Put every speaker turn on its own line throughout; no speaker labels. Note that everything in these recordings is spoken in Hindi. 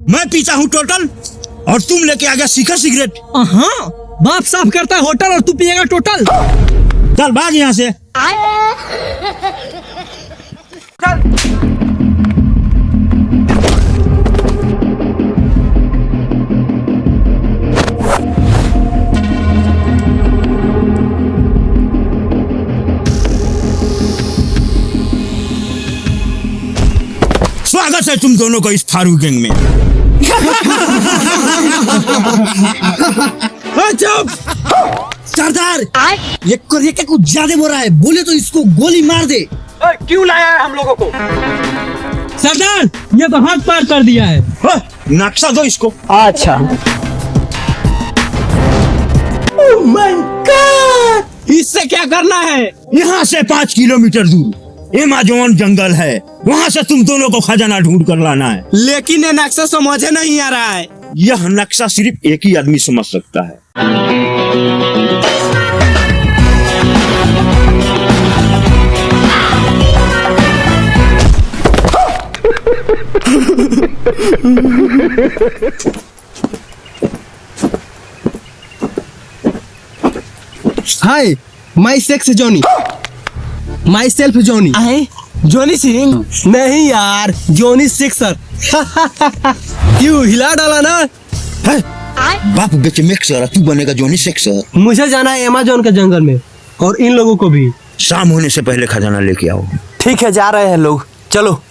मैं पीता हूँ टोटल और तुम लेके आ गया शिखर सिगरेट।
हाँ, बाप साफ करता है होटल और तू पिएगा टोटल।
चल भाग यहाँ से। स्वागत है तुम दोनों को इस थारू गैंग में। चुप सरदार, ये क्या कुछ ज्यादा बोल रहा है, बोले तो इसको गोली मार दे।
क्यों लाया है हम लोगों को?
सरदार, ये तो हाथ पार कर दिया है।
नक्शा दो इसको।
अच्छा।
ओह माय गॉड,
इससे क्या करना है?
यहाँ से 5 किलोमीटर दूर एमेजोन जंगल है, वहाँ से तुम दोनों को खजाना ढूंढ कर लाना है।
लेकिन ये नक्शा समझे नहीं आ रहा है।
यह नक्शा सिर्फ एक ही आदमी समझ सकता है।
Hi, my sex Johnny, myself Johnny. Singh सिंह नहीं यार, जॉनी सिक्सर। क्यों हिला डाला ना?
बाप बेटे मिक्सर, तू बनेगा जॉनी सिक्सर।
मुझे जाना है अमेजोन के जंगल में, और इन लोगों को भी।
शाम होने से पहले खजाना लेके आओ।
ठीक है, जा रहे हैं लोग, चलो।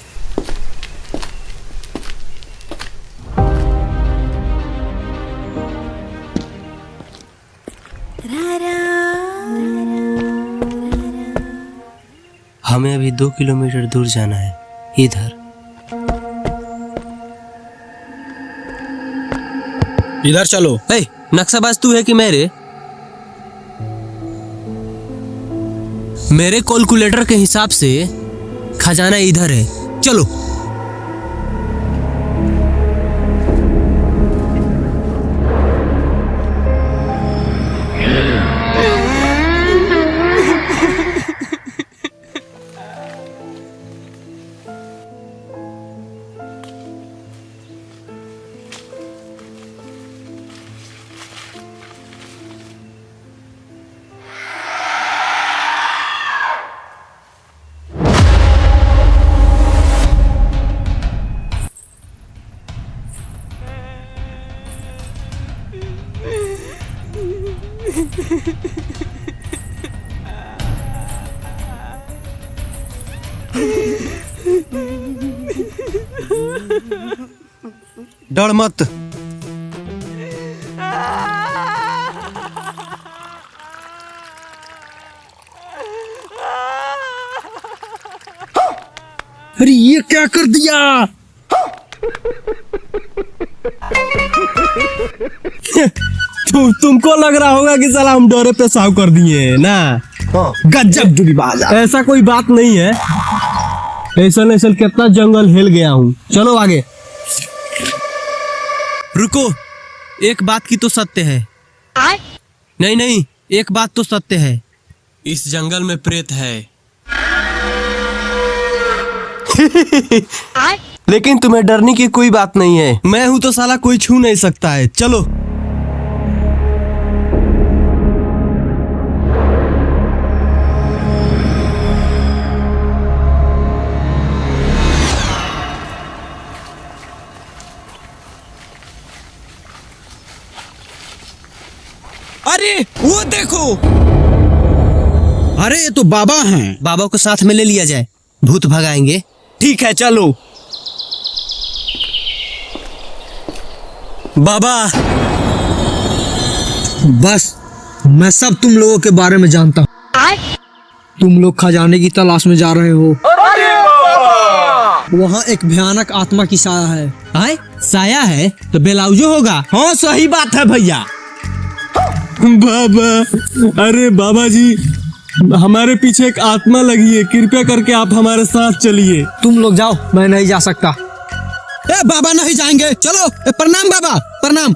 हमें अभी 2 किलोमीटर दूर जाना है, इधर।
इधर चलो।
ए, नक्शाबाज तू है कि मेरे कैलकुलेटर के हिसाब से खजाना इधर है, चलो।
डर मत।
अरे ये क्या कर दिया?
तुमको लग रहा होगा कि साला हम डरे पे साव कर दिए ना।
गजब दुरीबाज।
ऐसा कोई बात नहीं है। ऐसा कितना जंगल हिल गया हूँ। चलो आगे।
रुको, एक बात की तो सत्य है। नहीं, एक बात तो सत्य है, इस जंगल में प्रेत है।
लेकिन तुम्हें डरने की कोई बात नहीं है। मैं हूं तो साला कोई छू नहीं सकता है। चलो।
अरे वो देखो।
अरे ये तो बाबा हैं।
बाबा को साथ में ले लिया जाए, भूत भगाएंगे।
ठीक है चलो।
बाबा,
बस मैं सब तुम लोगों के बारे में जानता हूँ। तुम लोग खजाने की तलाश में जा रहे हो। वहाँ एक भयानक आत्मा की साया है।
आए साया है तो बेलाउजो होगा।
हाँ सही बात है भैया।
बाबा, अरे बाबा जी, हमारे पीछे एक आत्मा लगी है, कृपया करके आप हमारे साथ चलिए। तुम लोग जाओ, मैं नहीं जा सकता।
ए बाबा नहीं जाएंगे, चलो। प्रणाम बाबा, प्रणाम।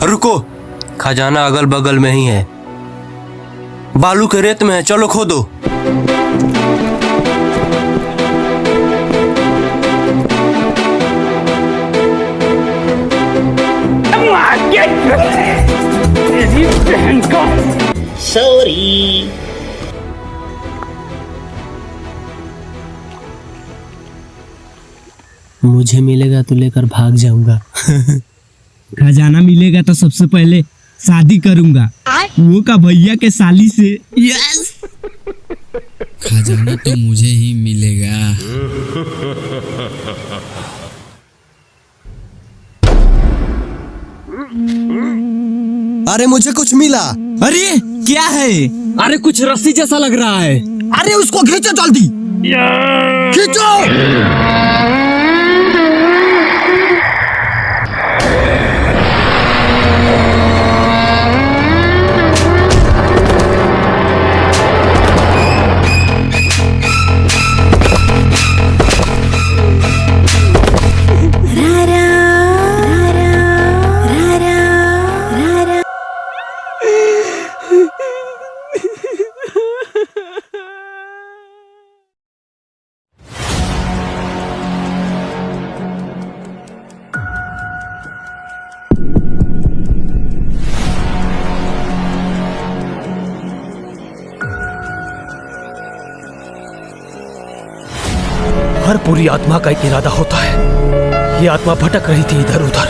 रुको, खजाना अगल बगल में ही है, बालू के रेत में है, चलो खोदो। मुझे मिलेगा तो लेकर भाग जाऊंगा।
खजाना मिलेगा तो सबसे पहले शादी करूंगा, वो का भैया के साली से। यस।
खजाना तो मुझे ही मिलेगा।
अरे मुझे कुछ मिला।
अरे क्या है?
अरे कुछ रस्सी जैसा लग रहा है।
अरे उसको खींचो जल्दी, खींचो।
हर पूरी आत्मा का एक इरादा होता है। ये आत्मा भटक रही थी इधर उधर।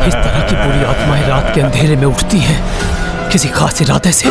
इस तरह की पूरी आत्माएं रात के अंधेरे में उठती हैं किसी खास इरादे से।